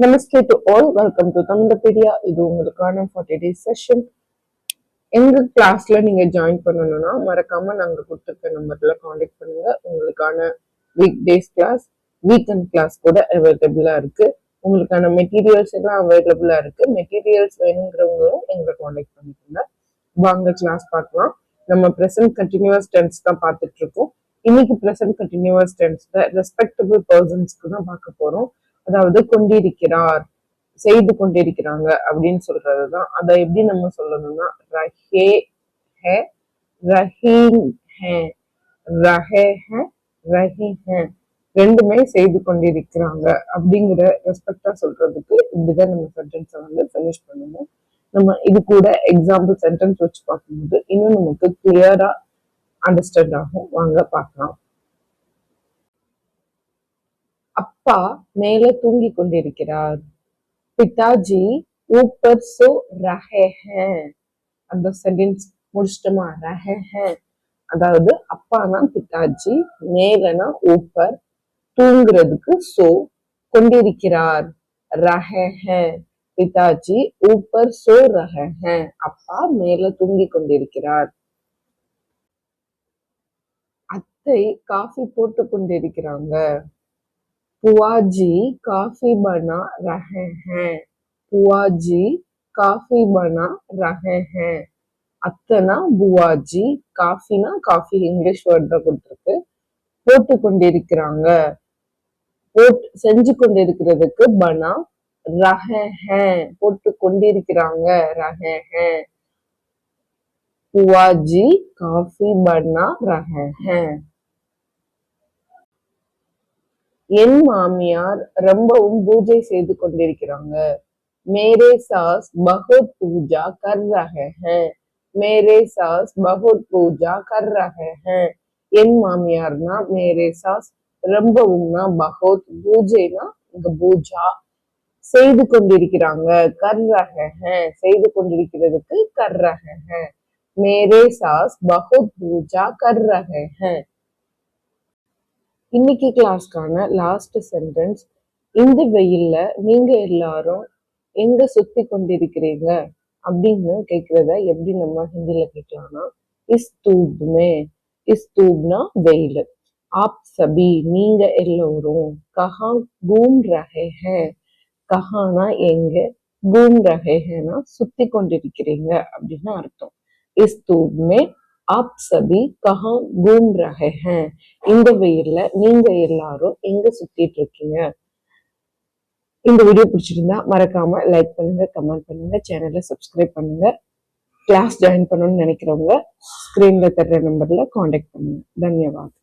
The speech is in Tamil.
Namaste to all. Welcome to Tamdapedia. இது உங்களுக்கான 40 days session. எங்க கிளாஸ்ல நீங்க ஜாயின் பண்ணணும்னா மறக்காம நாங்க கொடுத்துருக்க நம்பர்ல காண்டாக்ட் பண்ணுங்க. உங்களுக்கான weekdays class, weekend class கூட அவைலபிளா இருக்கு. உங்களுக்கான மெட்டீரியல்ஸ் எல்லாம் அவைலபிளா இருக்கு. மெட்டீரியல்ஸ் வேணுங்கிறவங்களும் எங்களை காண்டாக்ட் பண்ணிக்கோங்க. வாங்க கிளாஸ் பார்க்கலாம். நம்ம ப்ரெசன்ட் கண்டினியூஸ் டென்ஸ் தான் பார்த்துட்டு இருக்கோம். இன்னைக்கு ப்ரெசன்ட் கண்டினியூஸ் டென்ஸ்ல ரெஸ்பெக்டபிள் பர்சன்ஸ்க்கு தான் பார்க்க போறோம். அதாவது கொண்டிருக்கிறார், செய்து கொண்டிருக்கிறாங்க அப்படின்னு சொல்றதுதான். அதை எப்படி நம்ம சொல்லணும்னா ரஹே ஹே, ரஹீம் ஹே, ரஹே ஹே, ரஹி ஹே, ரெண்டுமே செய்து கொண்டிருக்கிறாங்க அப்படிங்கிற ரெஸ்பெக்டா சொல்றதுக்கு இப்படிதான் நம்ம சென்டென்ஸை வந்து ஃபினிஷ் பண்ணணும். நம்ம இது கூட எக்ஸாம்பிள் சென்டென்ஸ் வச்சு பார்க்கும்போது இன்னும் நமக்கு கிளியரா அண்டர்ஸ்டாண்ட் ஆகும். வாங்க பார்க்கலாம். அப்பா மேல தூங்கி கொண்டிருக்கிறார். பிதாஜி ஊப்பர் சோ ரஹே ஹே. அந்த சென்டென்ஸ் முடிச்சிட்டோமா? ரஹே ஹே அதாவது அப்பானா பிதாஜி, மேலனா ஊப்பர், தூங்குறதுக்கு சோ, கொண்டிருக்கிறார் ரஹே ஹே. பிதாஜி ஊப்பர் சோ ரஹே ஹே. அப்பா மேல தூங்கி கொண்டிருக்கிறார். அத்தை காஃபி போட்டு கொண்டிருக்கிறாங்க. புவாஜி காஃபி பனா ரஹே ஹே. புவாஜி காஃபி பனா ரஹே ஹே. அத்தனா புவாஜி, காஃபினா காஃபி இங்கிலீஷ் வேர்ட் தான் கொடுத்துருக்கு. போட்டு கொண்டிருக்கிறாங்க, செஞ்சு கொண்டிருக்கிறதுக்கு பனா ரஹே ஹே. போட்டு கொண்டிருக்கிறாங்க ரஹே ஹே. புவாஜி காஃபி பனா ரஹே ஹே. என் மாமியார் ரொம்பவும் பூஜை செய்து கொண்டிருக்கிறாங்க. மேரே சாஸ் பகுத் பூஜா கர் ரஹே ஹே. மேரே சாஸ் பகுத் பூஜா கர் ரஹே ஹே. என் மாமியார்னா மேரே சாஸ், ரொம்பவும்னா பகுத், பூஜைனா இங்க பூஜா, செய்து கொண்டிருக்கிறாங்க கர் ரஹே ஹே. செய்து கொண்டிருக்கிறதுக்கு கர் ரஹே ஹே. மேரே சாஸ் பகுத் பூஜா கர் ரஹே ஹே. இன்னைக்கு கிளாஸ்க்கான லாஸ்ட் சென்டென்ஸ், இந்த வெயில்ல நீங்க எல்லாரும் எங்க சுத்தி கொண்டிருக்கிறீங்க அப்படின்னு கேக்குறத எப்படி நம்ம ஹிந்தில கேட்கலாம்னா இஸ் தூப்மே. இஸ் தூப்னா வெயில். ஆப் சபி நீங்க எல்லோரும், கஹா கூம் ரஹே ஹே. கஹானா எங்க, கூம் ரஹே ஹேனா சுத்தி கொண்டிருக்கிறீங்க அப்படின்னு அர்த்தம். இஸ் தூப்மே ஆப் சபி கஹா கூம் ரஹே ஹே. இந்த வெயில்ல நீங்க எல்லாரும் எங்க சுத்திட்டு இருக்கீங்க. இந்த வீடியோ பிடிச்சிருந்தா மறக்காம லைக் பண்ணுங்க, கமெண்ட் பண்ணுங்க, சேனலை சப்ஸ்கிரைப் பண்ணுங்க. கிளாஸ் ஜாயின் பண்ணணும்னு நினைக்கிறவங்க ஸ்கிரீன்ல தர்ற நம்பர்ல காண்டாக்ட் பண்ணுங்க. தன்யவாத்.